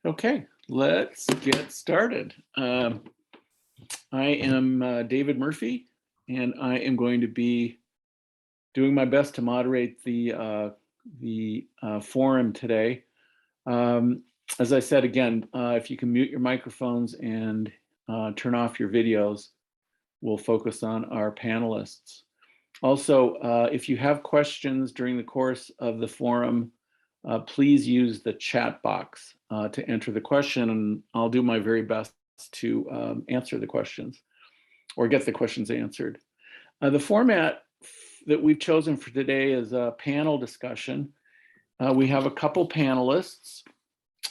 Okay, let's get started. I am David Murphy, and I am going to be doing my best to moderate the forum today. As I said again, if you can mute your microphones and turn off your videos, we'll focus on our panelists. Also, if you have questions during the course of the forum, please use the chat box to enter the question, and I'll do my very best to answer the questions or get the questions answered. The format that we've chosen for today is a panel discussion. We have a couple panelists.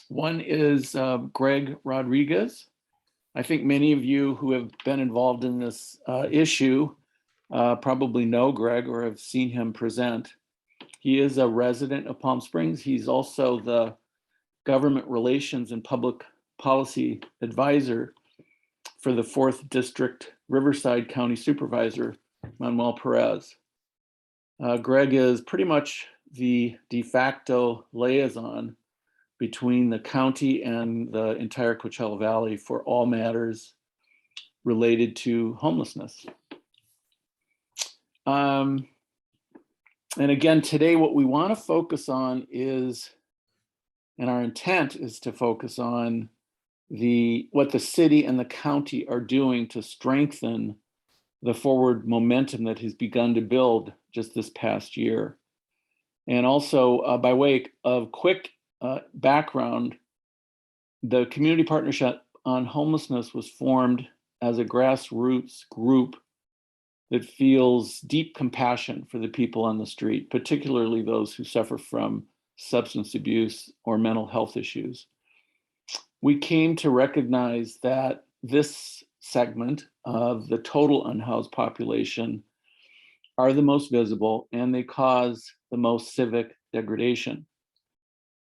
One is Greg Rodriguez. I think many of you who have been involved in this issue probably know Greg or have seen him present. He is a resident of Palm Springs. He's also the Government Relations and Public Policy Advisor for the 4th District Riverside County Supervisor, Manuel Perez. Greg is pretty much the de facto liaison between the county and the entire Coachella Valley for all matters related to homelessness. And again, today, what we want to focus on is, and our intent is to focus on what the city and the county are doing to strengthen the forward momentum that has begun to build just this past year. And also, by way of quick background, the Community Partnership on Homelessness was formed as a grassroots group that feels deep compassion for the people on the street, particularly those who suffer from substance abuse or mental health issues. We came to recognize that this segment of the total unhoused population are the most visible, and they cause the most civic degradation.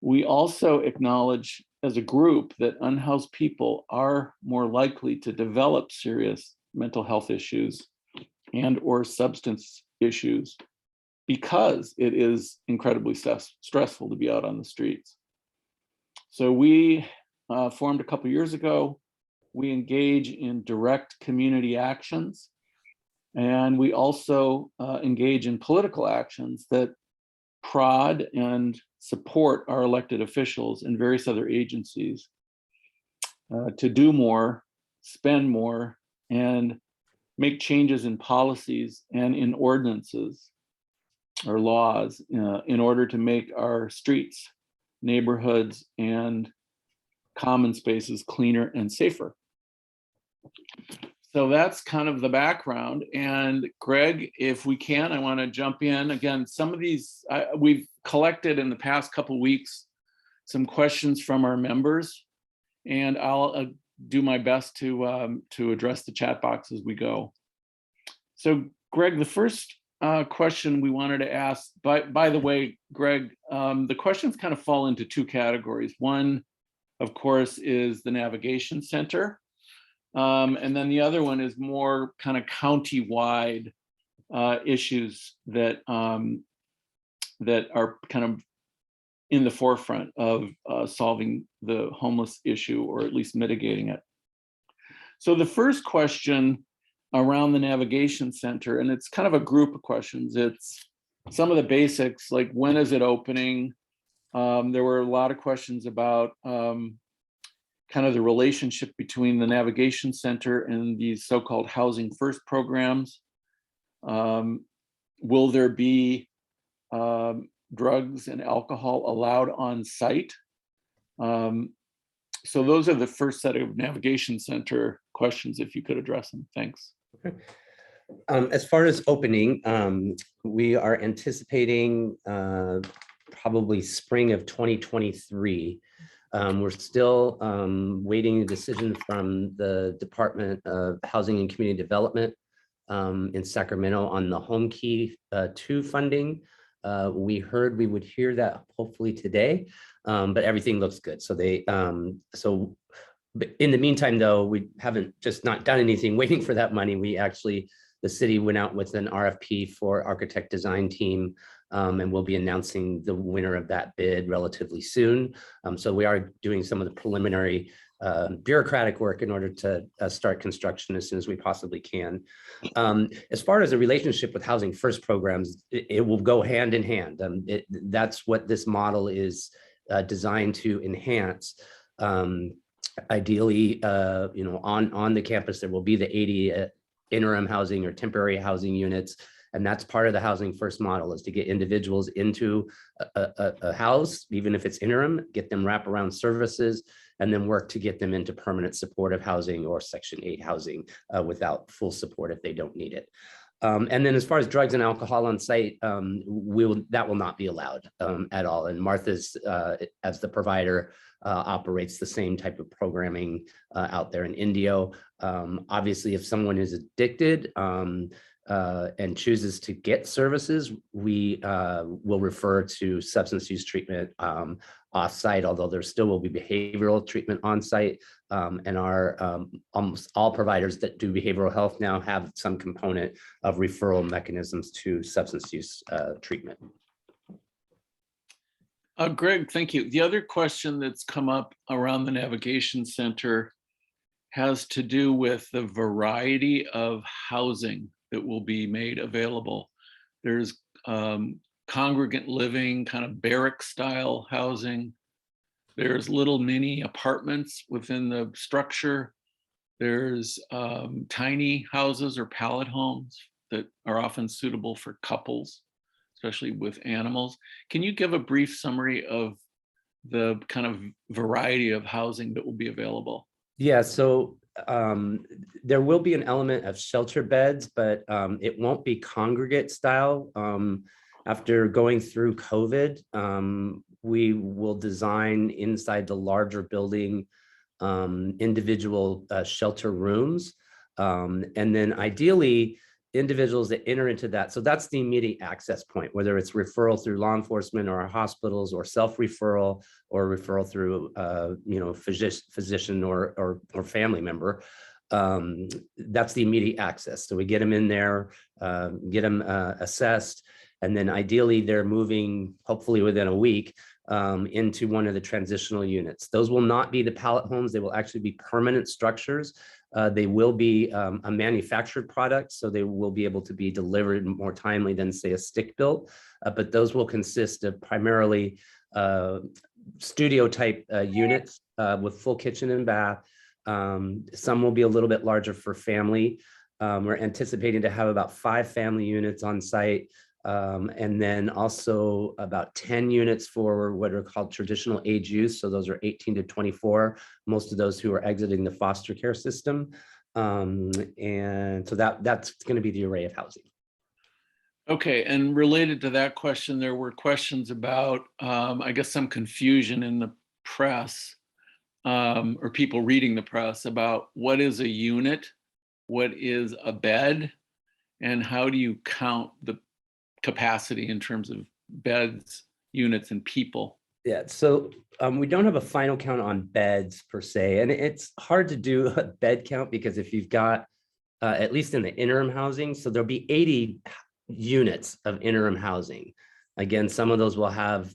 We also acknowledge as a group that unhoused people are more likely to develop serious mental health issues and or substance issues because it is incredibly stressful to be out on the streets. So we formed a couple years ago. We engage in direct community actions, and we also engage in political actions that prod and support our elected officials and various other agencies to do more, spend more, and make changes in policies and in ordinances or laws in order to make our streets, neighborhoods, and common spaces cleaner and safer. So that's kind of the background. And Greg, if we can, I want to jump in. Again, some of these, we've collected in the past couple of weeks some questions from our members, and I'll do my best to address the chat box as we go. So Greg, the first question we wanted to ask, by the way, Greg, the questions kind of fall into two categories. One, of course, is the Navigation Center. And then the other one is more kind of county-wide issues that are kind of in the forefront of solving the homeless issue, or at least mitigating it. So the first question around the Navigation Center, and it's kind of a group of questions. It's some of the basics, like when is it opening? There were a lot of questions about kind of the relationship between the Navigation Center and these so-called Housing First programs. Will there be drugs and alcohol allowed on site? So those are the first set of Navigation Center questions, if you could address them. Thanks. Okay. As far as opening, we are anticipating probably spring of 2023. We're still waiting a decision from the Department of Housing and Community Development in Sacramento on the Home Key 2 funding. We heard we would hear that hopefully today, but everything looks good. So but in the meantime, though, we haven't just not done anything waiting for that money. We actually, the city went out with an RFP for architect design team and we'll be announcing the winner of that bid relatively soon. So we are doing some of the preliminary bureaucratic work in order to start construction as soon as we possibly can. As far as the relationship with Housing First programs, it will go hand in hand. That's what this model is designed to enhance. Ideally, on the campus, there will be the 80 interim housing or temporary housing units. And that's part of the Housing First model, is to get individuals into a house, even if it's interim, get them wraparound services, and then work to get them into permanent supportive housing or Section 8 housing without full support if they don't need it. And then as far as drugs and alcohol on site, that will not be allowed at all. And Martha's, as the provider, operates the same type of programming out there in Indio. Obviously, if someone is addicted and chooses to get services, we will refer to substance use treatment off-site, although there still will be behavioral treatment on-site. And our almost all providers that do behavioral health now have some component of referral mechanisms to substance use treatment. Greg, thank you. The other question that's come up around the Navigation Center has to do with the variety of housing that will be made available. There's congregant living, kind of barrack style housing. There's little mini apartments within the structure. There's tiny houses or pallet homes that are often suitable for couples, especially with animals. Can you give a brief summary of the kind of variety of housing that will be available? Yeah, so there will be an element of shelter beds, but it won't be congregate style. After going through COVID, we will design inside the larger building individual shelter rooms. And then ideally, individuals that enter into that. So that's the immediate access point, whether it's referral through law enforcement or hospitals, or self-referral, or referral through, physician or family member. That's the immediate access. So we get them in there, get them assessed, and then ideally they're moving, hopefully within a week, into one of the transitional units. Those will not be the pallet homes. They will actually be permanent structures. They will be a manufactured product, so they will be able to be delivered more timely than, say, a stick-built. But those will consist of primarily studio-type units with full kitchen and bath. Some will be a little bit larger for family. We're anticipating to have about 5 family units on site. And then also about 10 units for what are called traditional age use. So those are 18 to 24, most of those who are exiting the foster care system. And so that's going to be the array of housing. Okay, and related to that question, there were questions about, I guess, some confusion in the press, or people reading the press, about what is a unit, what is a bed, and how do you count the capacity in terms of beds, units, and people? Yeah, so we don't have a final count on beds per se, and it's hard to do a bed count because if you've got, at least in the interim housing, so there'll be 80 units of interim housing. Again, some of those will have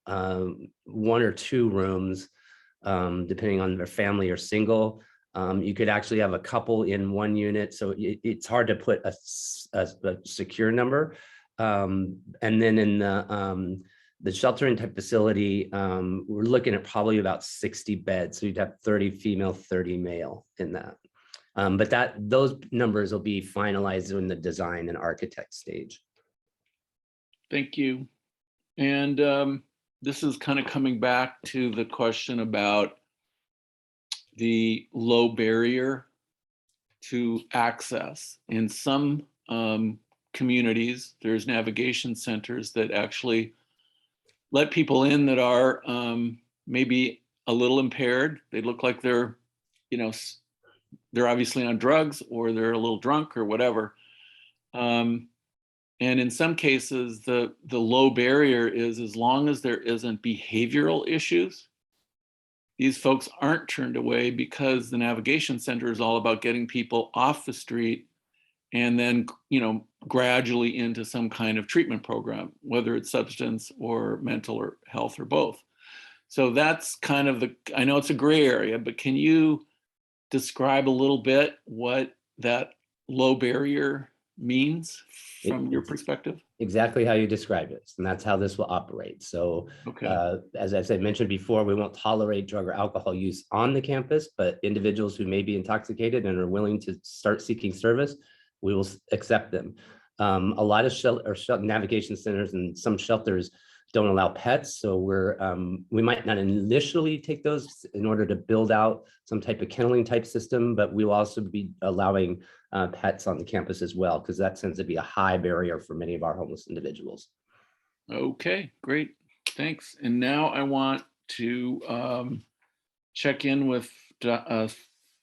1 or 2 rooms, depending on their family or single. You could actually have a couple in 1 unit, so it's hard to put a secure number. And then in the sheltering type facility, we're looking at probably about 60 beds. So you'd have 30 female, 30 male in that. But those numbers will be finalized in the design and architect stage. Thank you. And this is kind of coming back to the question about the low barrier to access. In some communities, there's navigation centers that actually let people in that are maybe a little impaired. They look like they're obviously on drugs, or they're a little drunk or whatever. And in some cases, the low barrier is, as long as there isn't behavioral issues, these folks aren't turned away, because the navigation center is all about getting people off the street and then, gradually into some kind of treatment program, whether it's substance or mental or health or both. So that's kind of I know it's a gray area, but can you describe a little bit what that low barrier means from your perspective? Exactly how you described it. And that's how this will operate. So Okay. as I mentioned before, we won't tolerate drug or alcohol use on the campus, but individuals who may be intoxicated and are willing to start seeking service, we will accept them. A lot of navigation centers and some shelters don't allow pets. So we might not initially take those in order to build out some type of kenneling type system, but we will also be allowing pets on the campus as well, because that tends to be a high barrier for many of our homeless individuals. Okay, great. Thanks. And now I want to check in with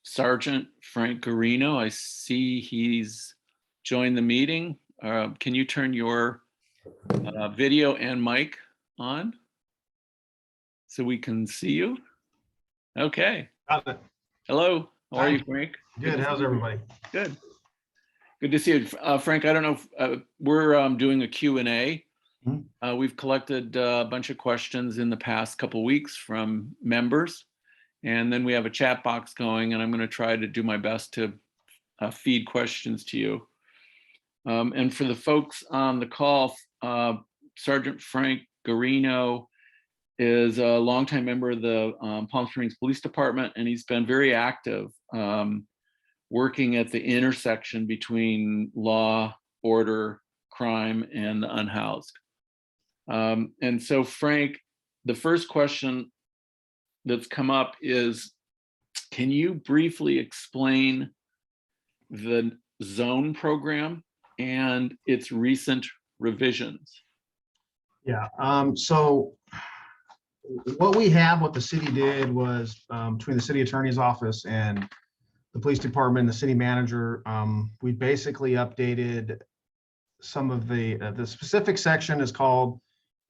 Sergeant Frank Guarino. I see he's joined the meeting. Can you turn your video and mic on so we can see you? Okay. Got it. Hello. How are Hi. you, Frank? Good. How's everybody? Good. Good to see you. Frank, I don't know if we're doing a Q&A. We've collected a bunch of questions in the past couple weeks from members, and then we have a chat box going, and I'm going to try to do my best to feed questions to you. And for the folks on the call, Sergeant Frank Guarino is a longtime member of the Palm Springs Police Department, and he's been very active working at the intersection between law, order, crime, and the unhoused. And so, Frank, the first question that's come up is, can you briefly explain the zone program and its recent revisions? Yeah. So what the city did was between the city attorney's office and the police department and the city manager, we basically updated some of the specific section is called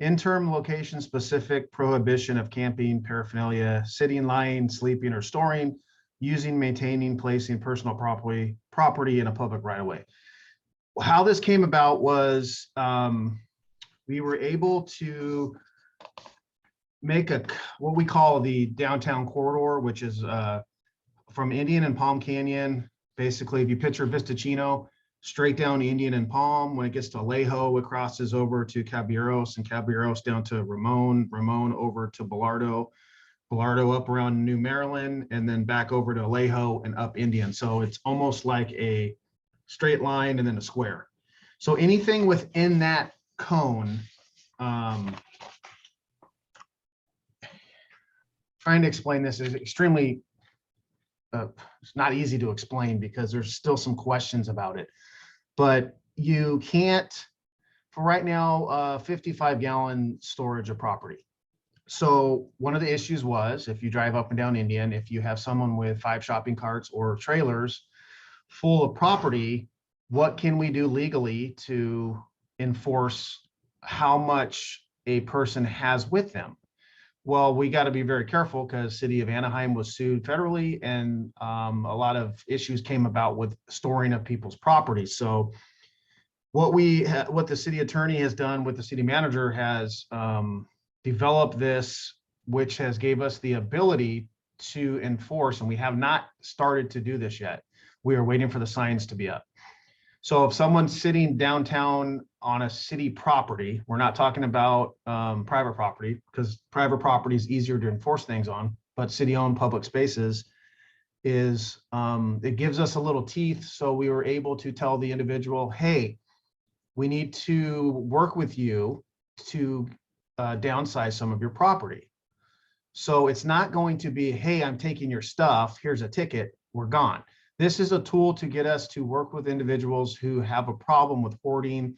interim location specific prohibition of camping, paraphernalia, sitting, lying, sleeping, or storing, using, maintaining, placing personal property in a public right of way. How this came about was we were able to make what we call the downtown corridor, which is from Indian and Palm Canyon. Basically, if you picture Vistachino, straight down Indian and Palm, when it gets to Alejo, it crosses over to Caballeros, and Caballeros down to Ramon, Ramon over to Bilardo, Bilardo up around New Maryland, and then back over to Alejo and up Indian. So it's almost like a straight line and then a square. So anything within that cone, trying to explain this is extremely, it's not easy to explain because there's still some questions about it. But you can't, for right now, 55-gallon storage of property. So one of the issues was, if you drive up and down Indian, if you have someone with 5 shopping carts or trailers full of property, what can we do legally to enforce how much a person has with them? Well, we got to be very careful because city of Anaheim was sued federally, and a lot of issues came about with storing of people's property. So what the city attorney has done with the city manager has developed this, which has gave us the ability to enforce, and we have not started to do this yet. We are waiting for the signs to be up. So if someone's sitting downtown on a city property, we're not talking about private property, because private property is easier to enforce things on, but city-owned public spaces is, it gives us a little teeth. So we were able to tell the individual, hey, we need to work with you to downsize some of your property. So it's not going to be, hey, I'm taking your stuff, here's a ticket, we're gone. This is a tool to get us to work with individuals who have a problem with hoarding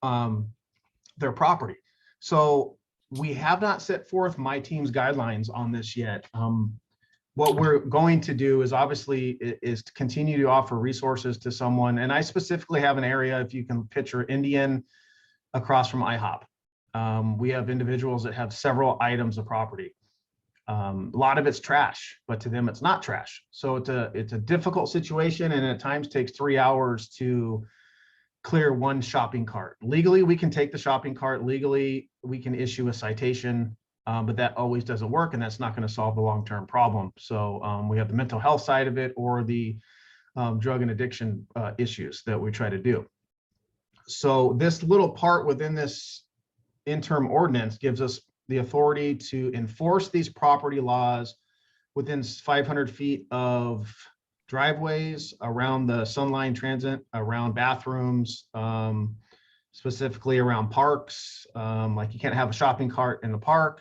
their property. So we have not set forth my team's guidelines on this yet. What we're going to do is obviously is to continue to offer resources to someone. And I specifically have an area, if you can picture Indian across from IHOP. We have individuals that have several items of property. A lot of it's trash, but to them it's not trash. So it's a difficult situation, and at times takes 3 hours to clear one shopping cart. Legally, we can take the shopping cart. Legally, we can issue a citation, but that always doesn't work, and that's not going to solve the long-term problem. So we have the mental health side of it, or the drug and addiction issues that we try to do. So this little part within this interim ordinance gives us the authority to enforce these property laws within 500 feet of driveways, around the Sunline Transit, around bathrooms, specifically around parks. Like you can't have a shopping cart in the park.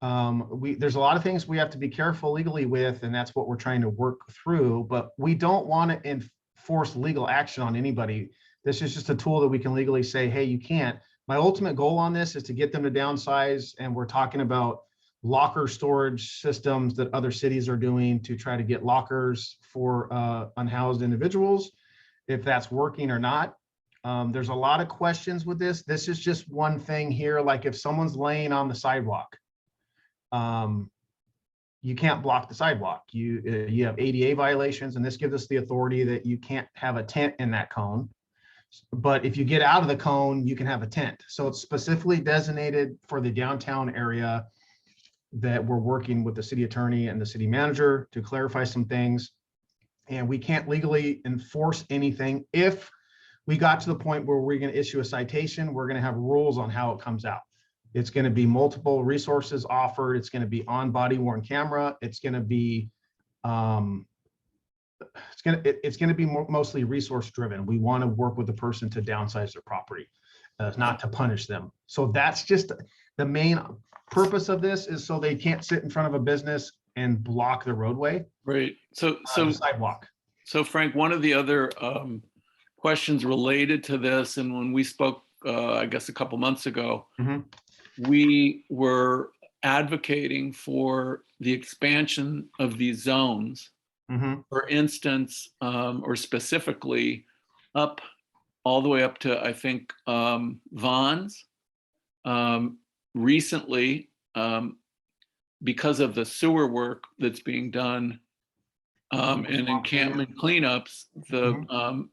There's a lot of things we have to be careful legally with, and that's what we're trying to work through, but we don't want to enforce legal action on anybody. This is just a tool that we can legally say, hey, you can't. My ultimate goal on this is to get them to downsize, and we're talking about locker storage systems that other cities are doing to try to get lockers for unhoused individuals, if that's working or not. There's a lot of questions with this. This is just one thing here. Like if someone's laying on the sidewalk, you can't block the sidewalk. You have ADA violations, and this gives us the authority that you can't have a tent in that cone. But if you get out of the cone, you can have a tent. So it's specifically designated for the downtown area that we're working with the city attorney and the city manager to clarify some things. And we can't legally enforce anything. If we got to the point where we're going to issue a citation, we're going to have rules on how it comes out. It's going to be multiple resources offered. It's going to be on body worn camera. It's going to be it's going to be mostly resource driven. We want to work with the person to downsize their property, not to punish them. So that's just the main purpose of this, is so they can't sit in front of a business and block the roadway. Right. So Sidewalk. So Frank, one of the other questions related to this, and when we spoke, I guess a couple months ago, we were advocating for the expansion of these zones. For instance, or specifically up all the way up to, I think, Vaughn's. Recently, because of the sewer work that's being done and encampment cleanups, the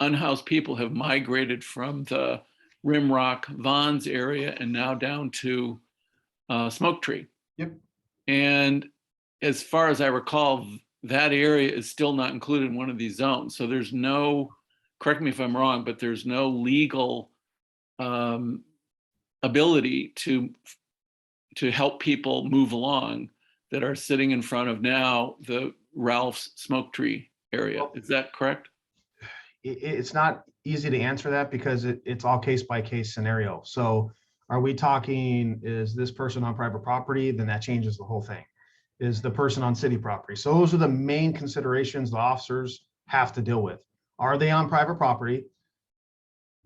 unhoused people have migrated from the Rimrock Vaughn's area and now down to Smoke Tree. Yep. And as far as I recall, that area is still not included in one of these zones. So there's no, correct me if I'm wrong, but there's no legal ability to help people move along that are sitting in front of now the Ralph's Smoke Tree area. Is that correct? It's not easy to answer that because it's all case by case scenario. So are we talking, is this person on private property? Then that changes the whole thing. Is the person on city property? So those are the main considerations the officers have to deal with. Are they on private property?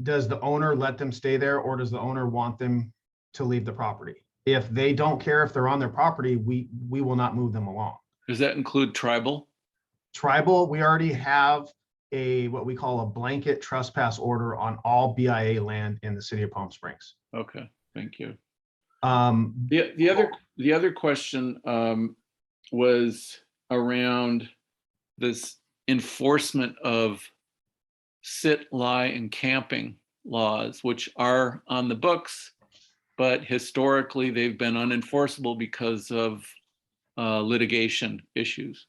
Does the owner let them stay there, or does the owner want them to leave the property? If they don't care if they're on their property, we will not move them along. Does that include tribal? Tribal, we already have what we call a blanket trespass order on all BIA land in the city of Palm Springs. Okay, thank you. The The other question was around this enforcement of sit, lie, and camping laws, which are on the books, but historically they've been unenforceable because of litigation issues.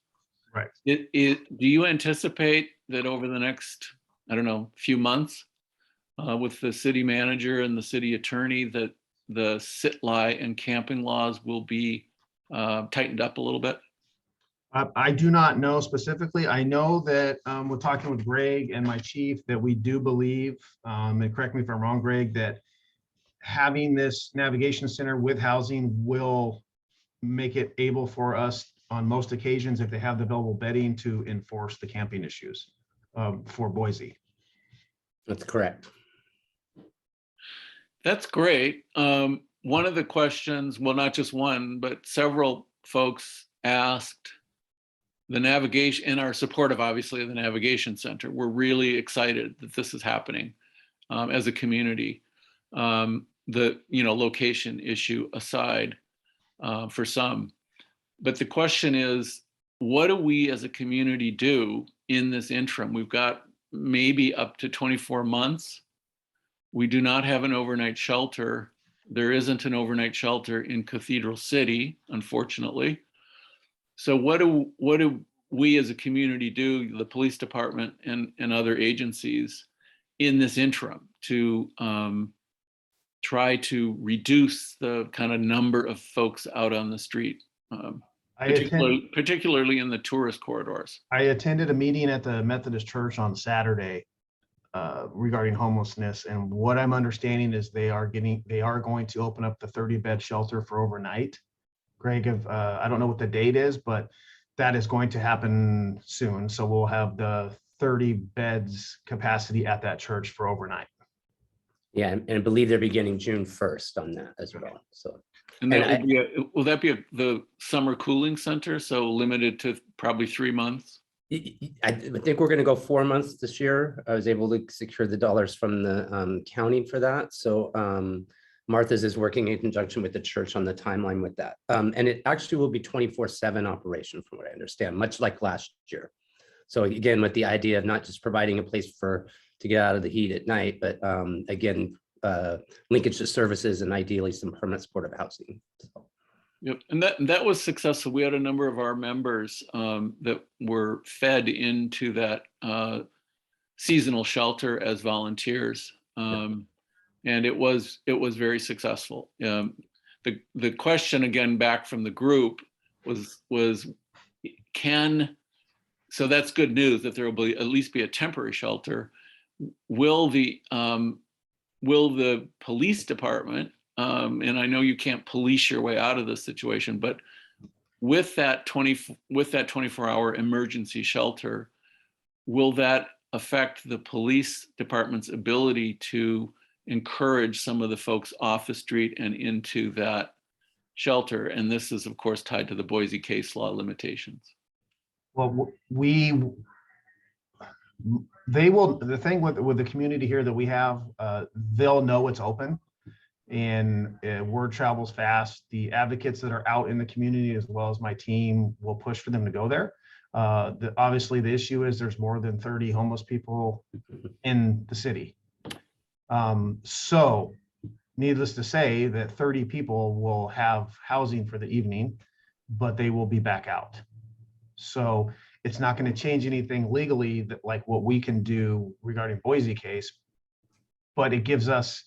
Right. Do you anticipate that over the next, I don't know, few months with the city manager and the city attorney that the sit, lie, and camping laws will be tightened up a little bit? I do not know specifically. I know that we're talking with Greg and my chief that we do believe, and correct me if I'm wrong, Greg, that having this navigation center with housing will make it able for us on most occasions, if they have the available bedding, to enforce the camping issues for Boise. That's correct. That's great. One of the questions, well, not just one, but several folks asked the navigation, in our support of obviously the navigation center. We're really excited that this is happening as a community. The location issue aside for some, but the question is, what do we as a community do in this interim? We've got maybe up to 24 months. We do not have an overnight shelter. There isn't an overnight shelter in Cathedral City, unfortunately. So what do we as a community do, the police department and other agencies, in this interim to try to reduce the kind of number of folks out on the street, particularly in the tourist corridors? I attended a meeting at the Methodist Church on Saturday regarding homelessness, and what I'm understanding is they are going to open up the 30-bed shelter for overnight. Greg, I don't know what the date is, but that is going to happen soon. So we'll have the 30 beds capacity at that church for overnight. Yeah, and I believe they're beginning June 1st on that as well. So, And that will that be the summer cooling center? So limited to probably 3 months? I think we're going to go 4 months this year. I was able to secure the dollars from the county for that. So Martha's is working in conjunction with the church on the timeline with that. And it actually will be 24/7 operation from what I understand, much like last year. So again, with the idea of not just providing a place to get out of the heat at night, but again, linkage to services and ideally some permanent supportive housing. So. Yep, and that was successful. We had a number of our members that were fed into that seasonal shelter as volunteers, and it was very successful. The question again back from the group was so that's good news that there will be at least be a temporary shelter. Will the police department, and I know you can't police your way out of this situation, but with that 24-hour emergency shelter, will that affect the police department's ability to encourage some of the folks off the street and into that shelter? And this is, of course, tied to the Boise case law limitations. Well, they will, the thing with the community here that we have, they'll know it's open, and word travels fast. The advocates that are out in the community, as well as my team, will push for them to go there. Obviously the issue is there's more than 30 homeless people in the city. So needless to say that 30 people will have housing for the evening, but they will be back out. So it's not going to change anything legally that like what we can do regarding Boise case, but it gives us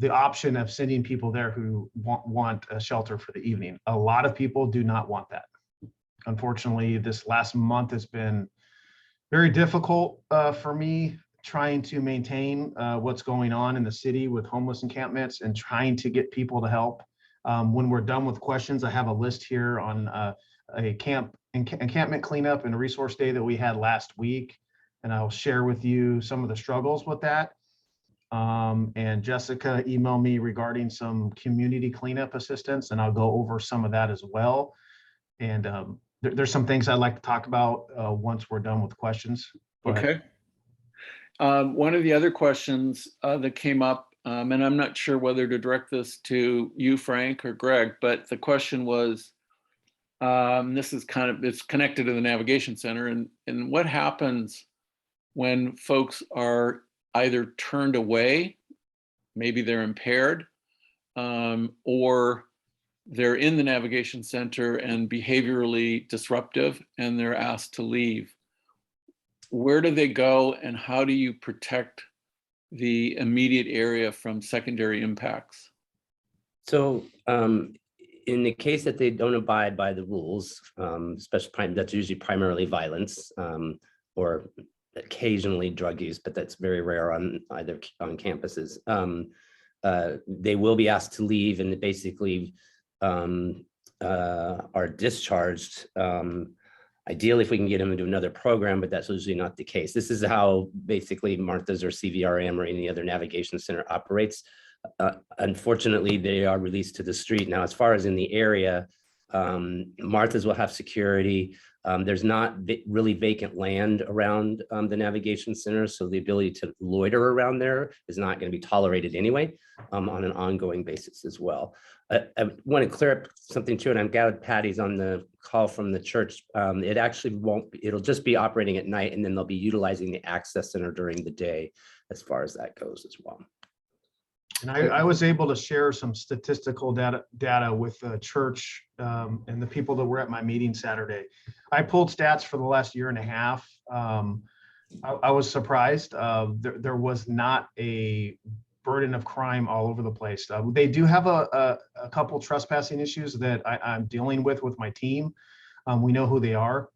the option of sending people there who want a shelter for the evening. A lot of people do not want that. Unfortunately, this last month has been very difficult for me trying to maintain what's going on in the city with homeless encampments and trying to get people to help. When we're done with questions, I have a list here on a encampment cleanup and resource day that we had last week, and I'll share with you some of the struggles with that. And Jessica emailed me regarding some community cleanup assistance, and I'll go over some of that as well. And there's some things I'd like to talk about once we're done with questions. Okay. One of the other questions that came up, and I'm not sure whether to direct this to you, Frank, or Greg, but the question was, this is it's connected to the navigation center, and what happens when folks are either turned away, maybe they're impaired, or they're in the navigation center and behaviorally disruptive, and they're asked to leave. Where do they go, and how do you protect the immediate area from secondary impacts? So in the case that they don't abide by the rules, especially that's usually primarily violence or occasionally drug use, but that's very rare on campuses. They will be asked to leave, and basically are discharged. Ideally, if we can get them into another program, but that's usually not the case. This is how basically Martha's or CVRM or any other navigation center operates. Unfortunately, they are released to the street. Now, as far as in the area, Martha's will have security. There's not really vacant land around the navigation center, so the ability to loiter around there is not going to be tolerated anyway on an ongoing basis as well. I want to clear up something too, and I'm glad Patty's on the call from the church. It actually won't, it'll just be operating at night, and then they'll be utilizing the access center during the day as far as that goes as well. And I was able to share some statistical data with the church and the people that were at my meeting Saturday. I pulled stats for the last year and a half. I was surprised. There was not a burden of crime all over the place. They do have a couple trespassing issues that I'm dealing with my team. We know who they are.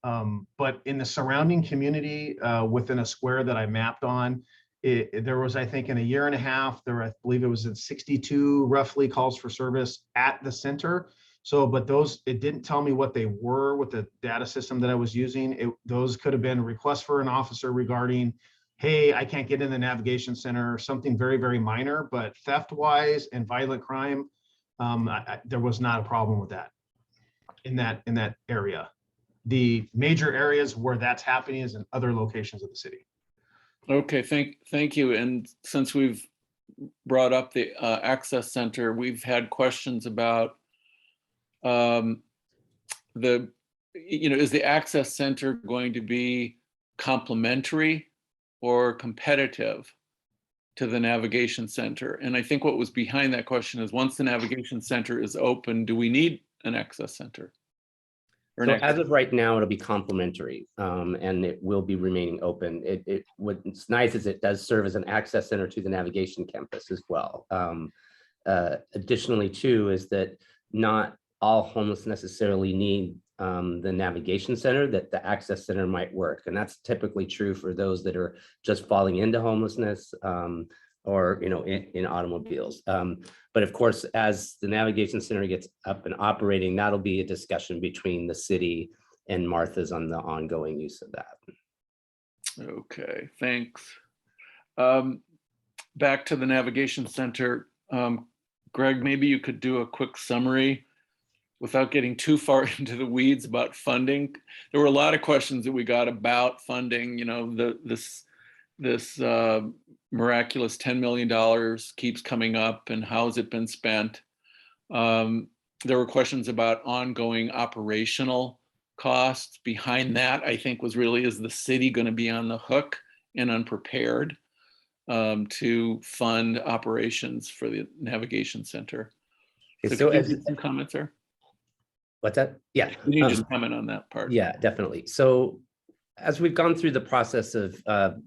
But in the surrounding community, within a square that I mapped on, there was, I think, in a year and a half, I believe it was at 62 roughly calls for service at the center. So, but those, it didn't tell me what they were with the data system that I was using. Those could have been requests for an officer regarding, hey, I can't get in the navigation center, something very, very minor, but theft wise and violent crime, there was not a problem with that in that area. The major areas where that's happening is in other locations of the city. Okay, thank you. And since we've brought up the access center, we've had questions about is the access center going to be complementary or competitive to the navigation center? And I think what was behind that question is, once the navigation center is open, do we need an access center? So as of right now, it'll be complementary, and it will be remaining open. What's nice is it does serve as an access center to the navigation campus as well. Additionally, too, is that not all homeless necessarily need the navigation center, that the access center might work. And that's typically true for those that are just falling into homelessness or in automobiles. But of course, as the navigation center gets up and operating, that'll be a discussion between the city and Martha's on the ongoing use of that. Okay, thanks. Back to the navigation center. Greg, maybe you could do a quick summary without getting too far into the weeds about funding. There were a lot of questions that we got about funding. This miraculous $10 million keeps coming up, and how has it been spent? There were questions about ongoing operational costs. Behind that, I think, was really, is the city going to be on the hook and unprepared to fund operations for the navigation center? So could you give some comments there? What's that? Yeah. Can you just comment on that part? Yeah, definitely. So as we've gone through the process of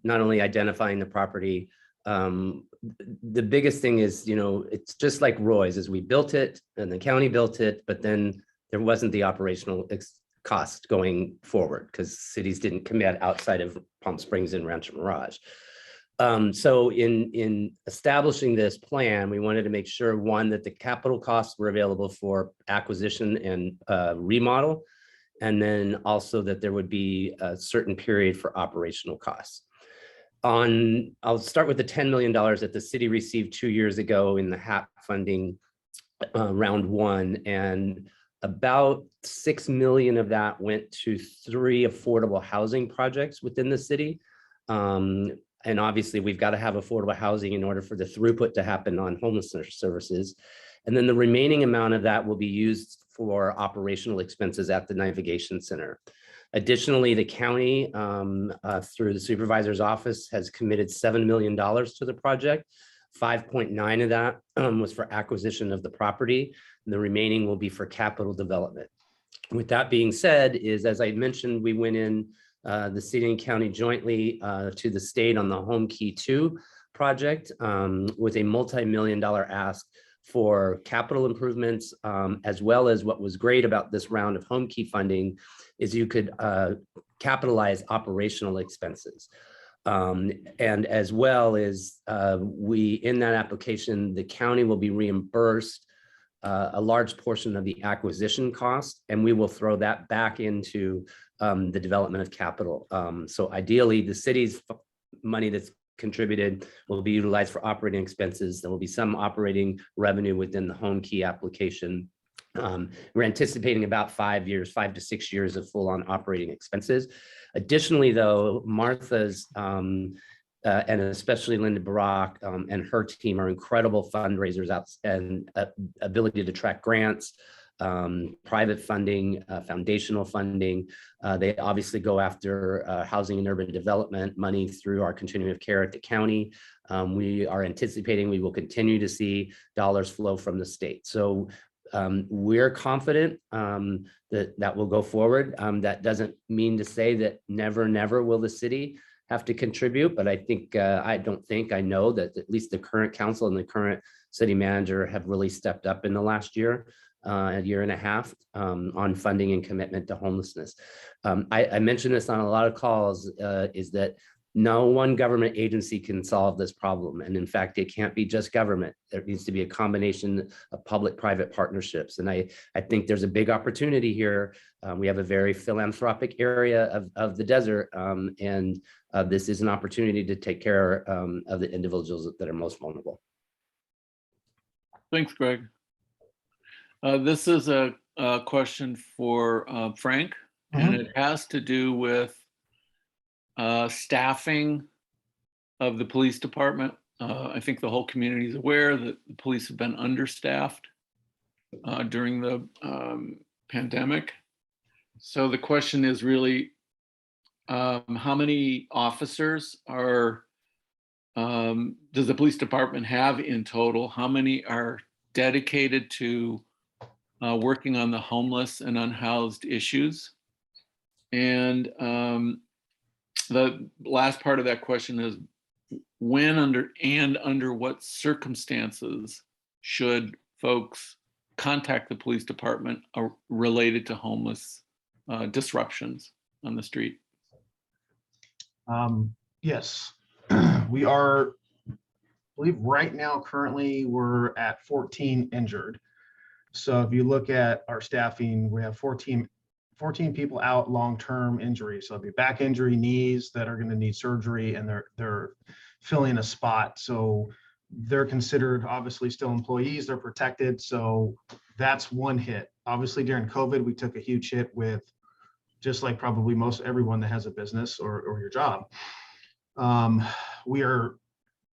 not only identifying the property, the biggest thing is, it's just like Roy's, as we built it and the county built it, but then there wasn't the operational cost going forward because cities didn't commit outside of Palm Springs and Rancho Mirage. So in establishing this plan, we wanted to make sure, one, that the capital costs were available for acquisition and remodel, and then also that there would be a certain period for operational costs. I'll start with the $10 million that the city received 2 years ago in the HAP funding round one, and about $6 million of that went to 3 affordable housing projects within the city. And obviously, we've got to have affordable housing in order for the throughput to happen on homelessness services. And then the remaining amount of that will be used for operational expenses at the navigation center. Additionally, the county, through the supervisor's office, has committed $7 million to the project. 5.9 of that was for acquisition of the property, and the remaining will be for capital development. With that being said, as I mentioned, we went in the city and county jointly to the state on the Home Key 2 project with a multi-million-dollar ask for capital improvements, as well as, what was great about this round of Home Key funding is you could capitalize operational expenses. And as well as in that application, the county will be reimbursed a large portion of the acquisition cost, and we will throw that back into the development of capital. So ideally, the city's money that's contributed will be utilized for operating expenses. There will be some operating revenue within the Home Key application. We're anticipating about 5 to 6 years of full-on operating expenses. Additionally, though, Martha's and especially Linda Barak and her team are incredible fundraisers out and ability to track grants, private funding, foundational funding. They obviously go after housing and urban development money through our continuum of care at the county. We are anticipating we will continue to see dollars flow from the state. So we're confident that will go forward. That doesn't mean to say that never will the city have to contribute, but I think, I know that at least the current council and the current city manager have really stepped up in the last year, a year and a half, on funding and commitment to homelessness. I mentioned this on a lot of calls, is that no one government agency can solve this problem. And in fact, it can't be just government. There needs to be a combination of public-private partnerships. And I think there's a big opportunity here. We have a very philanthropic area of the desert. And this is an opportunity to take care of the individuals that are most vulnerable. Thanks, Greg. This is a question for Frank, and it has to do with staffing of the police department. I think the whole community is aware that the police have been understaffed during the pandemic. So the question is really, how many officers does the police department have in total? How many are dedicated to working on the homeless and unhoused issues? And the last part of that question is, when under what circumstances should folks contact the police department related to homeless disruptions on the street? Yes, we are, I believe right now, currently we're at 14 injured. So if you look at our staffing, we have 14 people out long-term injury. So it'll be back injury, knees that are going to need surgery, and they're filling a spot. So they're considered obviously still employees, they're protected. So that's one hit. Obviously during COVID, we took a huge hit with, just like probably most everyone that has a business or your job.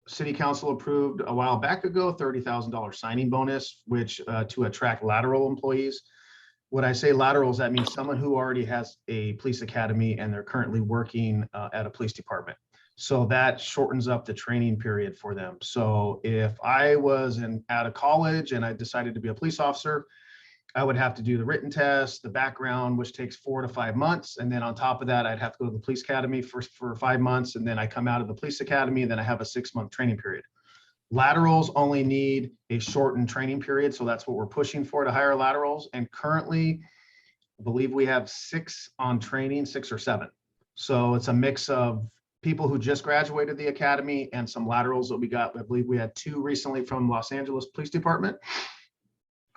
City Council approved a while back ago, $30,000 signing bonus, which to attract lateral employees. When I say laterals, that means someone who already has a police academy and they're currently working at a police department. So that shortens up the training period for them. So if I was out of college and I decided to be a police officer, I would have to do the written test, the background, which takes 4 to 5 months. And then on top of that, I'd have to go to the police academy for 5 months. And then I come out of the police academy, and then I have a 6-month training period. Laterals only need a shortened training period. So that's what we're pushing for, to hire laterals. And currently, I believe we have 6 on training, 6 or 7. So it's a mix of people who just graduated the academy and some laterals that we got. I believe we had 2 recently from Los Angeles Police Department,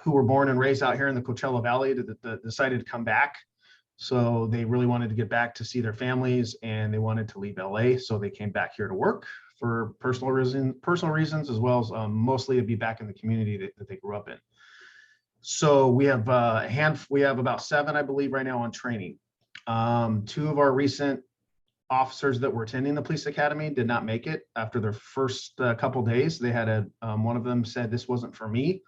who were born and raised out here in the Coachella Valley, that decided to come back. So they really wanted to get back to see their families, and they wanted to leave LA. So they came back here to work for personal reasons, as well as mostly to be back in the community that they grew up in. So we have about 7, I believe, right now on training. 2 of our recent officers that were attending the police academy did not make it after their first couple days. They had one of them said, "This wasn't for me."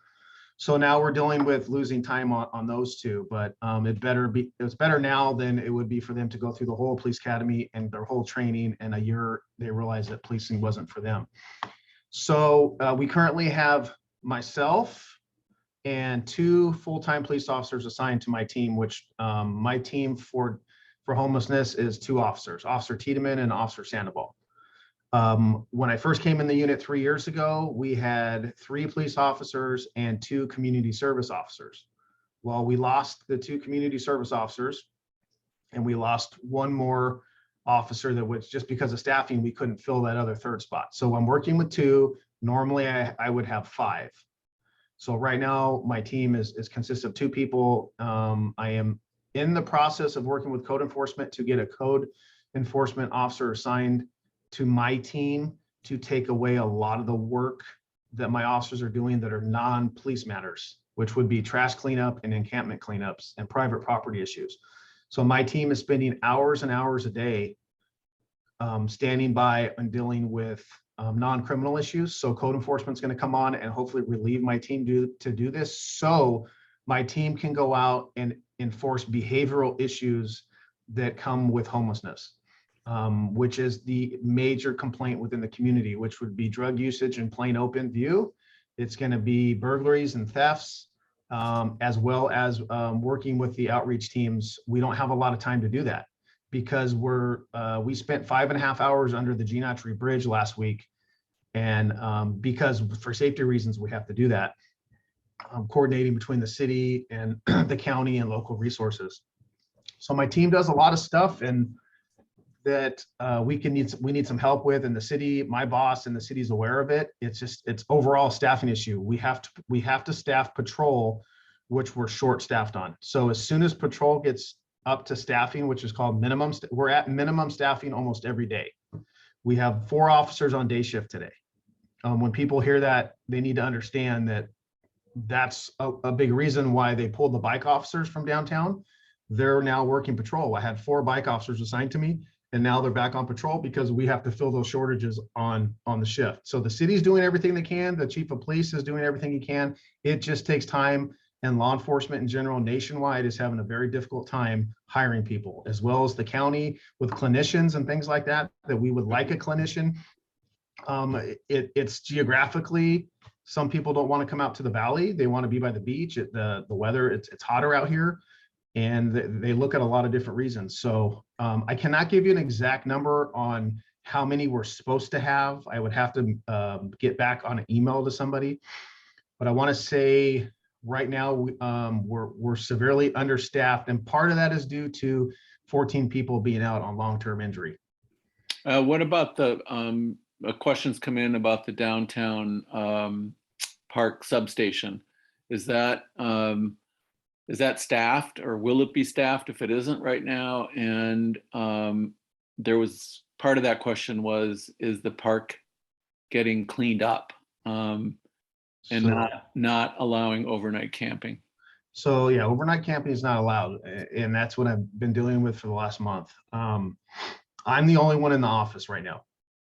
So now we're dealing with losing time on those 2, but it's better now than it would be for them to go through the whole police academy and their whole training, and a year they realized that policing wasn't for them. So we currently have myself and 2 full-time police officers assigned to my team, which my team for homelessness is 2 officers, Officer Tiedemann and Officer Sandoval. When I first came in the unit 3 years ago, we had 3 police officers and 2 community service officers. Well, we lost the 2 community service officers, and we lost 1 more officer that was, just because of staffing, we couldn't fill that other 3rd spot. So I'm working with 2. Normally I would have 5. So right now my team consists of 2 people. I am in the process of working with code enforcement to get a code enforcement officer assigned to my team to take away a lot of the work that my officers are doing that are non-police matters, which would be trash cleanup and encampment cleanups and private property issues. So my team is spending hours and hours a day standing by and dealing with non-criminal issues. So code enforcement is going to come on and hopefully relieve my team to do this. So my team can go out and enforce behavioral issues that come with homelessness, which is the major complaint within the community, which would be drug usage in plain open view. It's going to be burglaries and thefts, as well as working with the outreach teams. We don't have a lot of time to do that because we spent 5.5 hours under the Gene Autry Bridge last week. And because for safety reasons, we have to do that, coordinating between the city and the county and local resources. So my team does a lot of stuff and that we need some help with, and the city, my boss and the city's aware of it. It's overall a staffing issue. We have to staff patrol, which we're short staffed on. So as soon as patrol gets up to staffing, which is called minimum, we're at minimum staffing almost every day. We have 4 officers on day shift today. When people hear that, they need to understand that that's a big reason why they pulled the bike officers from downtown. They're now working patrol. I had 4 bike officers assigned to me, and now they're back on patrol because we have to fill those shortages on the shift. So the city's doing everything they can. The chief of police is doing everything he can. It just takes time, and law enforcement in general nationwide is having a very difficult time hiring people, as well as the county with clinicians and things like that we would like a clinician. It's geographically, some people don't want to come out to the valley. They want to be by the beach. The weather, it's hotter out here, and they look at a lot of different reasons. So I cannot give you an exact number on how many we're supposed to have. I would have to get back on an email to somebody, but I want to say right now we're severely understaffed, and part of that is due to 14 people being out on long-term injury. What about the questions come in about the downtown park substation? Is that staffed, or will it be staffed if it isn't right now? And there was part of that question was, is the park getting cleaned up and not allowing overnight camping? So yeah, overnight camping is not allowed, and that's what I've been dealing with for the last month. I'm the only one in the office right now.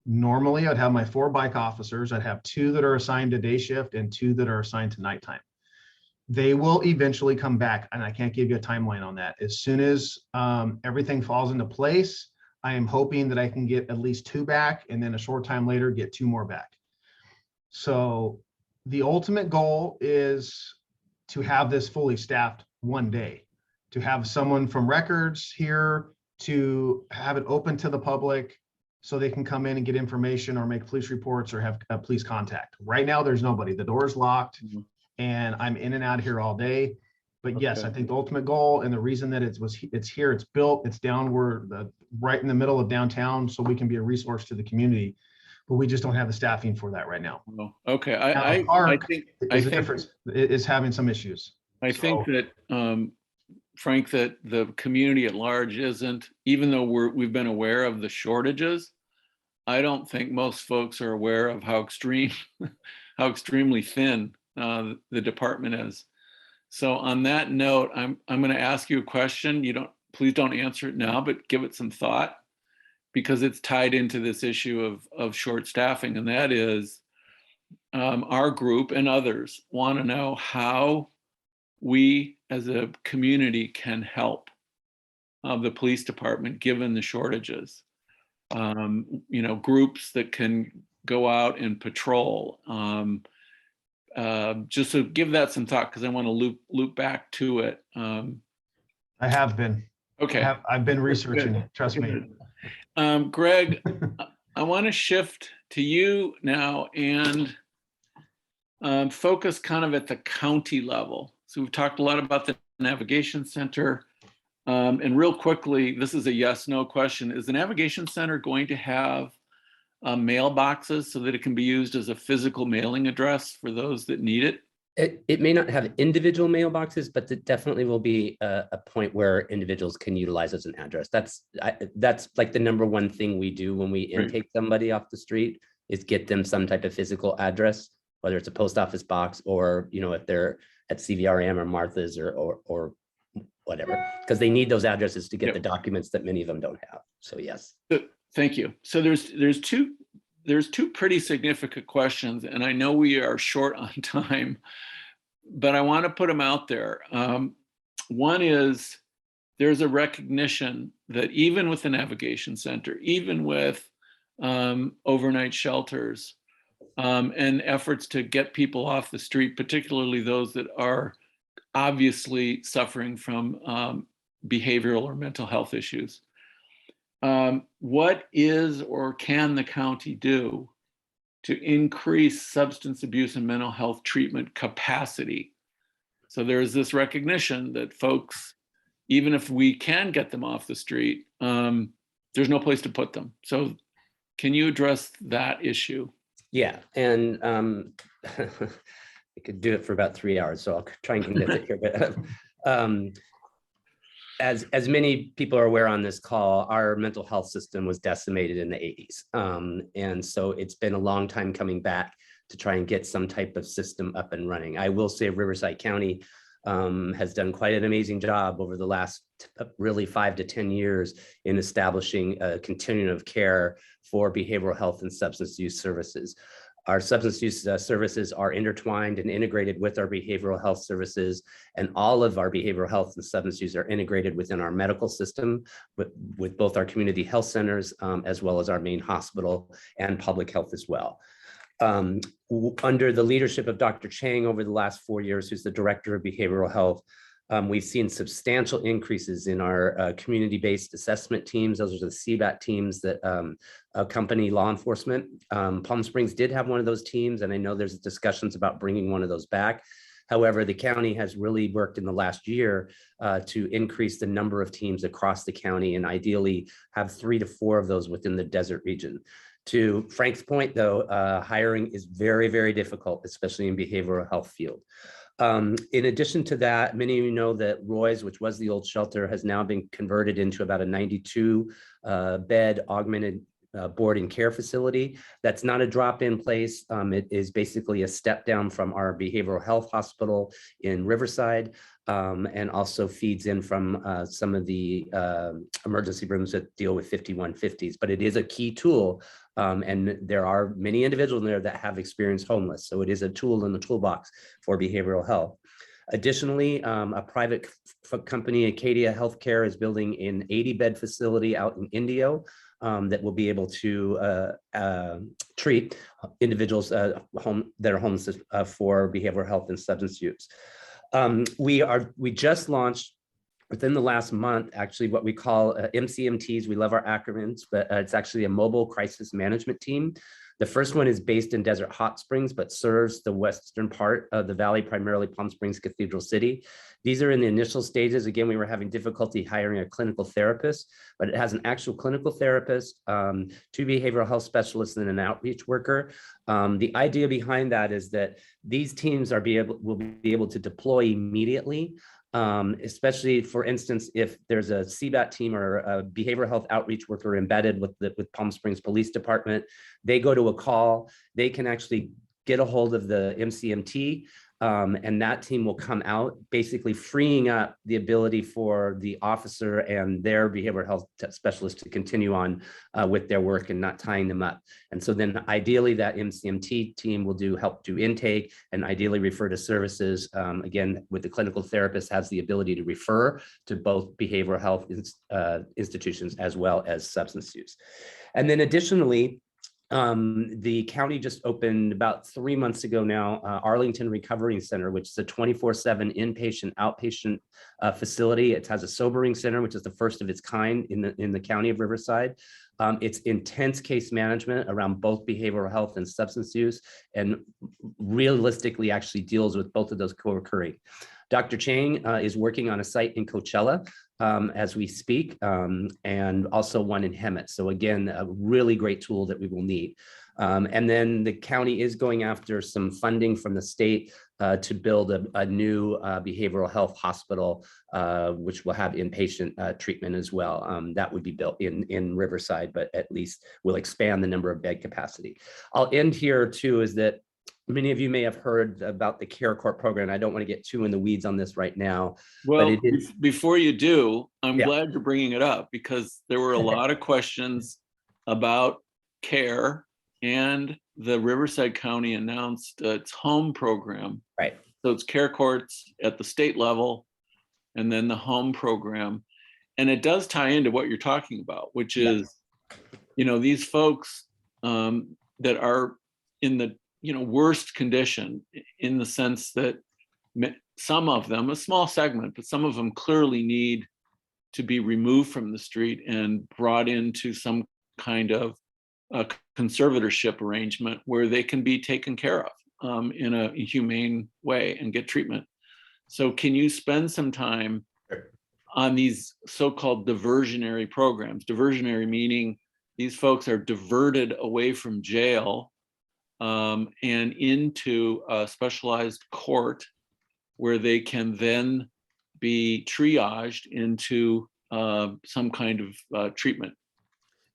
Normally, I'd have my 4 bike officers. I'd have 2 that are assigned to day shift and 2 that are assigned to nighttime. They will eventually come back, and I can't give you a timeline on that. As soon as everything falls into place, I am hoping that I can get at least 2 back, and then a short time later, get 2 more back. So the ultimate goal is to have this fully staffed one day, to have someone from records here, to have it open to the public so they can come in and get information or make police reports or have police contact. Right now, there's nobody. The door's locked, and I'm in and out here all day. But yes, I think the ultimate goal, and the reason that it's here, it's built, it's down, right in the middle of downtown, so we can be a resource to the community. But we just don't have the staffing for that right now. Oh, okay. I think the difference is having some issues. I think that, Frank, that the community at large isn't, even though we've been aware of the shortages, I don't think most folks are aware of how extremely thin the department is. So on that note, I'm going to ask you a question. Please don't answer it now, but give it some thought, because it's tied into this issue of short staffing. And that is, our group and others want to know how we as a community can help the police department given the shortages. Groups that can go out and patrol. Just to give that some thought, because I want to loop back to it. I have been. Okay. I've been researching it, trust me. Greg, I want to shift to you now and focus kind of at the county level. So we've talked a lot about the navigation center. And real quickly, this is a yes/no question. Is the navigation center going to have mailboxes so that it can be used as a physical mailing address for those that need it? It may not have individual mailboxes, but it definitely will be a point where individuals can utilize as an address. That's like the number one thing we do when we intake somebody off the street, is get them some type of physical address, whether it's a post office box or, if they're at CVRM or Martha's or whatever, because they need those addresses to get the documents that many of them don't have. So yes. Thank you. So there's two pretty significant questions, and I know we are short on time, but I want to put them out there. One is there's a recognition that even with the navigation center, even with overnight shelters and efforts to get people off the street, particularly those that are obviously suffering from behavioral or mental health issues, what is or can the county do to increase substance abuse and mental health treatment capacity? So there's this recognition that folks, even if we can get them off the street, there's no place to put them. So can you address that issue? Yeah, and I could do it for about 3 hours, so I'll try and condense it here. But as many people are aware on this call, our mental health system was decimated in the 80s. And so it's been a long time coming back to try and get some type of system up and running. I will say Riverside County has done quite an amazing job over the last really 5 to 10 years in establishing a continuum of care for behavioral health and substance use services. Our substance use services are intertwined and integrated with our behavioral health services, and all of our behavioral health and substance use are integrated within our medical system, with both our community health centers, as well as our main hospital and public health as well. Under the leadership of Dr. Chang over the last 4 years, who's the director of behavioral health, we've seen substantial increases in our community-based assessment teams. Those are the CBAT teams that accompany law enforcement. Palm Springs did have one of those teams, and I know there's discussions about bringing one of those back. However, the county has really worked in the last year to increase the number of teams across the county, and ideally have 3 to 4 of those within the desert region. To Frank's point, though, hiring is very, very difficult, especially in behavioral health field. In addition to that, many of you know that Roy's, which was the old shelter, has now been converted into about a 92 bed augmented board and care facility. That's not a drop-in place. It is basically a step down from our behavioral health hospital in Riverside, and also feeds in from some of the emergency rooms that deal with 5150s. But it is a key tool, and there are many individuals in there that have experienced homeless. So it is a tool in the toolbox for behavioral health. Additionally, a private company, Acadia Healthcare, is building an 80-bed facility out in Indio that will be able to treat individuals that are homeless for behavioral health and substance use. We just launched within the last month, actually, what we call MCMTs. We love our acronyms, but it's actually a mobile crisis management team. The first one is based in Desert Hot Springs, but serves the western part of the valley, primarily Palm Springs Cathedral City. These are in the initial stages. Again, we were having difficulty hiring a clinical therapist, but it has an actual clinical therapist, 2 behavioral health specialists, and an outreach worker. The idea behind that is that these teams will be able to deploy immediately. Especially, for instance, if there's a CBAT team or a behavioral health outreach worker embedded with Palm Springs Police Department, they go to a call, they can actually get a hold of the MCMT, and that team will come out, basically freeing up the ability for the officer and their behavioral health specialist to continue on with their work and not tying them up. And so then ideally that MCMT team will help do intake and ideally refer to services. Again, with the clinical therapist has the ability to refer to both behavioral health institutions as well as substance use. And then additionally, the county just opened about 3 months ago now, Arlington Recovery Center, which is a 24/7 inpatient, outpatient facility. It has a sobering center, which is the first of its kind in the county of Riverside. It's intense case management around both behavioral health and substance use, and realistically actually deals with both of those co-occurring. Dr. Chang is working on a site in Coachella as we speak, and also one in Hemet. So again, a really great tool that we will need. And then the county is going after some funding from the state to build a new behavioral health hospital, which will have inpatient treatment as well. That would be built in Riverside, but at least will expand the number of bed capacity. I'll end here too, is that many of you may have heard about the Care Corps program. I don't want to get too in the weeds on this right now. Well, but before you do, I'm Yeah. glad you're bringing it up, because there were a lot of questions about care, and the Riverside County announced its home program. Right. So it's care courts at the state level, and then the home program. And it does tie into what you're talking about, which is, these folks that are in the, worst condition, in the sense that some of them, a small segment, but some of them clearly need to be removed from the street and brought into some kind of a conservatorship arrangement where they can be taken care of in a humane way and get treatment. So can you spend some time on these so-called diversionary programs? Diversionary meaning these folks are diverted away from jail and into a specialized court where they can then be triaged into some kind of treatment.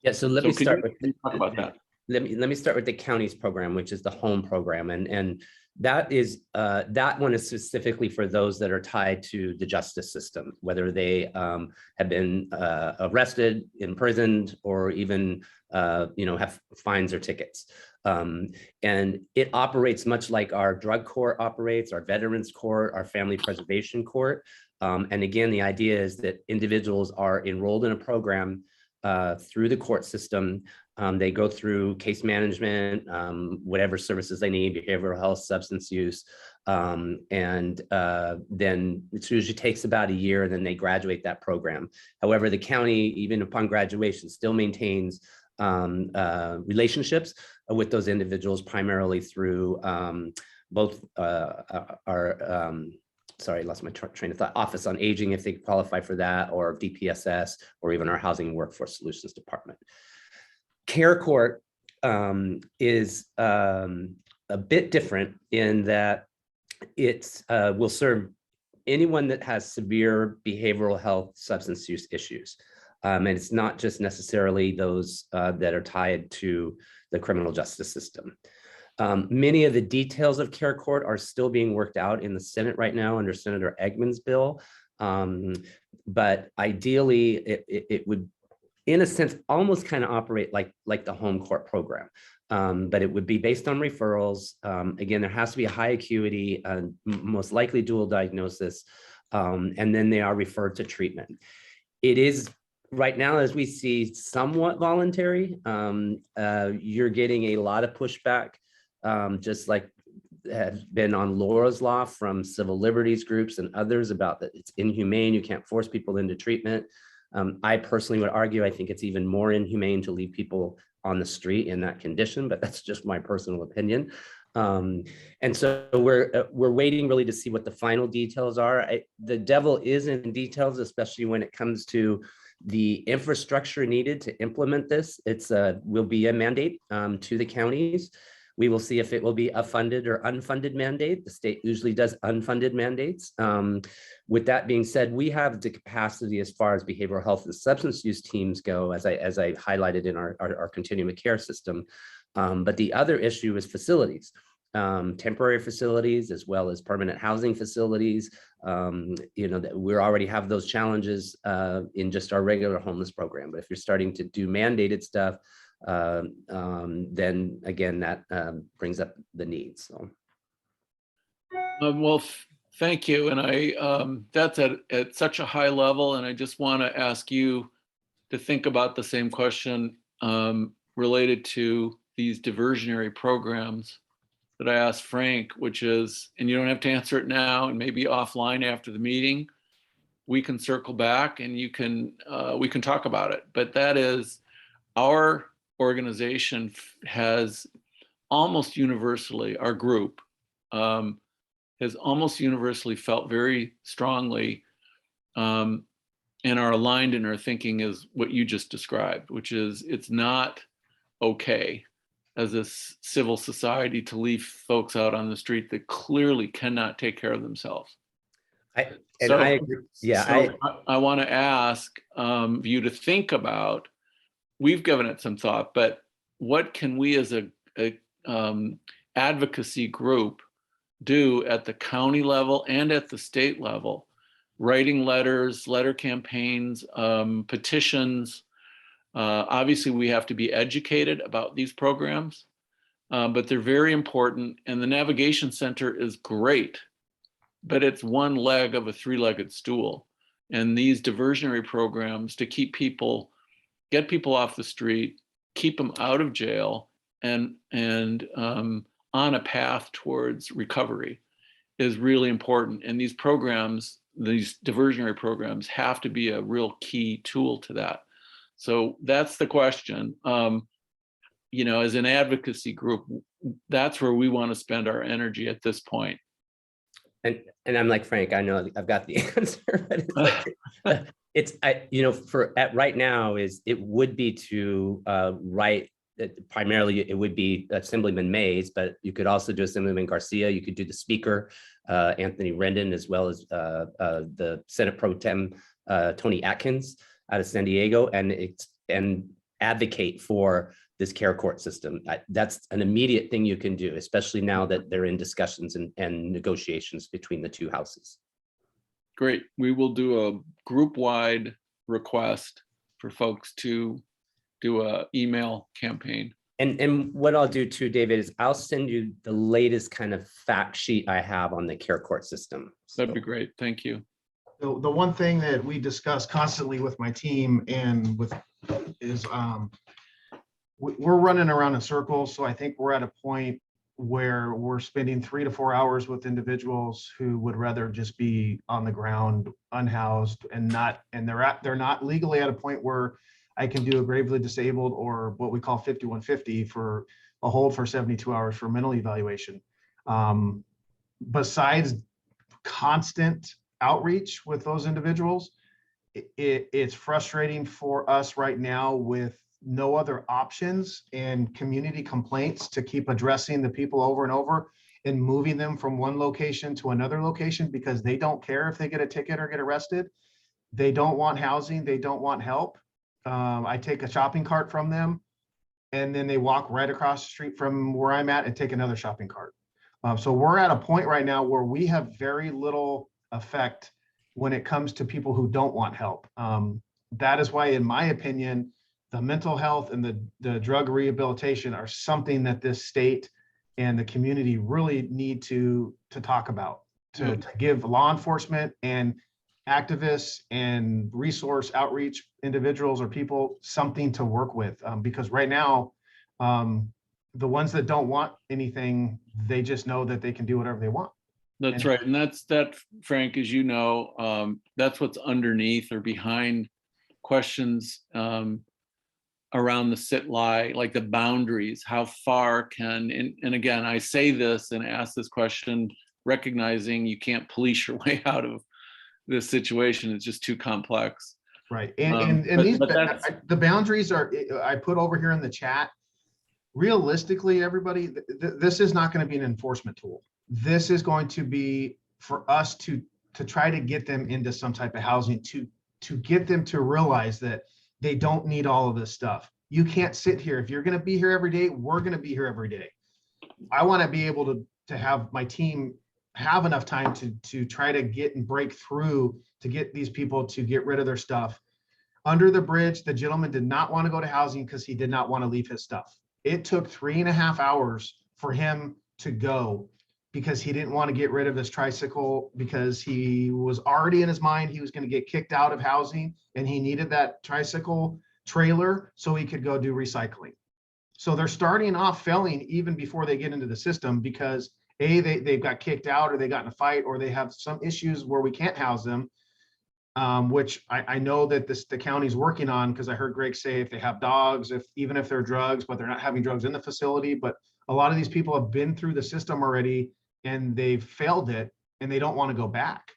Yeah, so let me start with talk about that. Let me start with the county's program, which is the home program, and that is that one is specifically for those that are tied to the justice system, whether they have been arrested, imprisoned, or even have fines or tickets. And it operates much like our drug court operates, our veterans court, our family preservation court. And again, the idea is that individuals are enrolled in a program through the court system. They go through case management, whatever services they need, behavioral health, substance use, and then it usually takes about a year, and then they graduate that program. However, the county, even upon graduation, still maintains relationships with those individuals, primarily through both our sorry, I lost my train of thought, Office on Aging, if they qualify for that, or DPSS, or even our Housing and Workforce Solutions Department. Care court is a bit different in that it will serve anyone that has severe behavioral health substance use issues. And it's not just necessarily those that are tied to the criminal justice system. Many of the details of care court are still being worked out in the Senate right now under Senator Eggman's bill. But ideally, it would, in a sense, almost kind of operate like the home court program. But it would be based on referrals. Again, there has to be a high acuity, most likely dual diagnosis, and then they are referred to treatment. It is right now, as we see, somewhat voluntary. You're getting a lot of pushback, just like has been on Laura's Law from civil liberties groups and others about that it's inhumane, you can't force people into treatment. I personally would argue, I think it's even more inhumane to leave people on the street in that condition, but that's just my personal opinion. And so we're waiting really to see what the final details are. The devil is in details, especially when it comes to the infrastructure needed to implement this. It's will be a mandate to the counties. We will see if it will be a funded or unfunded mandate. The state usually does unfunded mandates. With that being said, we have the capacity as far as behavioral health and substance use teams go, as I highlighted in our continuum of care system. But the other issue is facilities, temporary facilities, as well as permanent housing facilities. That we already have those challenges in just our regular homeless program. But if you're starting to do mandated stuff, then again, that brings up the needs. So. Well, thank you. And I that's at such a high level. And I just want to ask you to think about the same question related to these diversionary programs that I asked Frank, which is, and you don't have to answer it now, and maybe offline after the meeting, we can circle back and you can we can talk about it. But that is, our organization has almost universally, our group has almost universally felt very strongly and are aligned in our thinking is what you just described, which is it's not okay as a civil society to leave folks out on the street that clearly cannot take care of themselves. I want to ask you to think about, we've given it some thought, but what can we as a advocacy group do at the county level and at the state level, writing letters, letter campaigns, petitions, Obviously, we have to be educated about these programs, but they're very important. And the Navigation Center is great, but it's one leg of a three-legged stool. And these diversionary programs to keep people, get people off the street, keep them out of jail, and on a path towards recovery is really important. And these programs, these diversionary programs, have to be a real key tool to that. So that's the question. You know, as an advocacy group, that's where we want to spend our energy at this point. And I'm like Frank, I know I've got the answer, but it's like, you know, right now it would be to write. Primarily, it would be Assemblyman Mays, but you could also do Assemblyman Garcia. You could do the Speaker, Anthony Rendon, as well as the Senate Pro Tem Tony Atkins out of San Diego, and advocate for this care court system. That's an immediate thing you can do, especially now that they're in discussions and negotiations between the two houses. Great. We will do a group-wide request for folks to do a email campaign. And what I'll do too, David, is I'll send you the latest kind of fact sheet I have on the care court system. That'd be great. Thank you. The one thing that we discuss constantly with my team and with is we're running around in circles. So I think we're at a point where we're spending 3 to 4 hours with individuals who would rather just be on the ground, unhoused, and they're not legally at a point where I can do a gravely disabled or what we call 5150 for a hold for 72 hours for mental evaluation. Besides constant outreach with those individuals, it's frustrating for us right now with no other options and community complaints to keep addressing the people over and over and moving them from one location to another location because they don't care if they get a ticket or get arrested. They don't want housing. They don't want help. I take a shopping cart from them and then they walk right across the street from where I'm at and take another shopping cart. So we're at a point right now where we have very little effect when it comes to people who don't want help. That is why, in my opinion, the mental health and the drug rehabilitation are something that this state and the community really need to talk about, to give law enforcement and activists and resource outreach individuals or people something to work with. Because right now, the ones that don't want anything, they just know that they can do whatever they want. That's right. And that, Frank, as you know, that's what's underneath or behind questions around the sit-lie, like the boundaries, how far can, and again, I say this and ask this question, recognizing you can't police your way out of this situation. It's just too complex. Right. And the boundaries are, I put over here in the chat, realistically, everybody, this is not going to be an enforcement tool. This is going to be for us to try to get them into some type of housing, to get them to realize that they don't need all of this stuff. You can't sit here. If you're going to be here every day, we're going to be here every day. I want to be able to have my team have enough time to try to get and break through to get these people to get rid of their stuff. Under the bridge, the gentleman did not want to go to housing because he did not want to leave his stuff. It took 3.5 hours for him to go because he didn't want to get rid of his tricycle because he was already in his mind he was going to get kicked out of housing and he needed that tricycle trailer so he could go do recycling. So they're starting off failing even before they get into the system because they've got kicked out or they got in a fight or they have some issues where we can't house them, which I know that the county's working on because I heard Greg say if they have dogs, even if they're drugs, but they're not having drugs in the facility. But a lot of these people have been through the system already and they've failed it and they don't want to go back.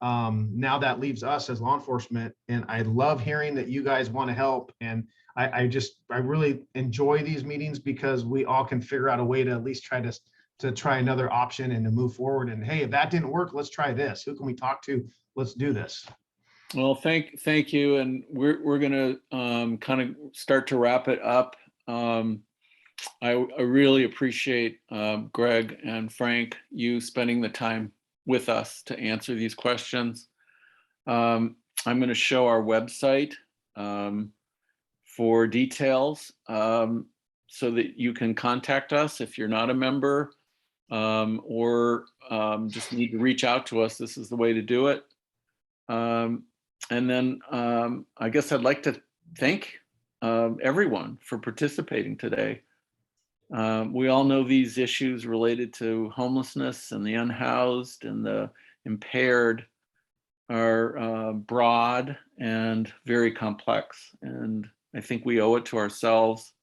Now that leaves us as law enforcement, and I love hearing that you guys want to help. And I really enjoy these meetings because we all can figure out a way to at least try to try another option and to move forward. And hey, if that didn't work, let's try this. Who can we talk to? Let's do this. Well, thank you. And we're going to kind of start to wrap it up. I really appreciate Greg and Frank, you spending the time with us to answer these questions. I'm going to show our website for details, so that you can contact us if you're not a member, or just need to reach out to us. This is the way to do it. And then I guess I'd like to thank everyone for participating today. We all know these issues related to homelessness and the unhoused and the impaired are broad and very complex. And I think we owe it to ourselves,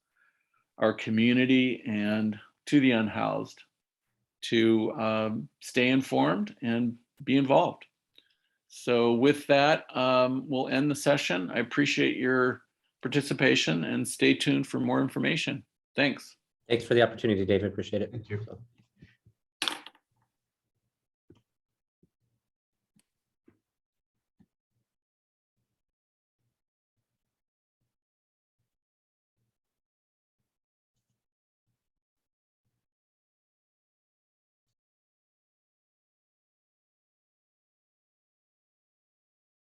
our community, and to the unhoused to stay informed and be involved. So with that, we'll end the session. I appreciate your participation and stay tuned for more information. Thanks. Thanks for the opportunity, David. Appreciate it. Thank you. So.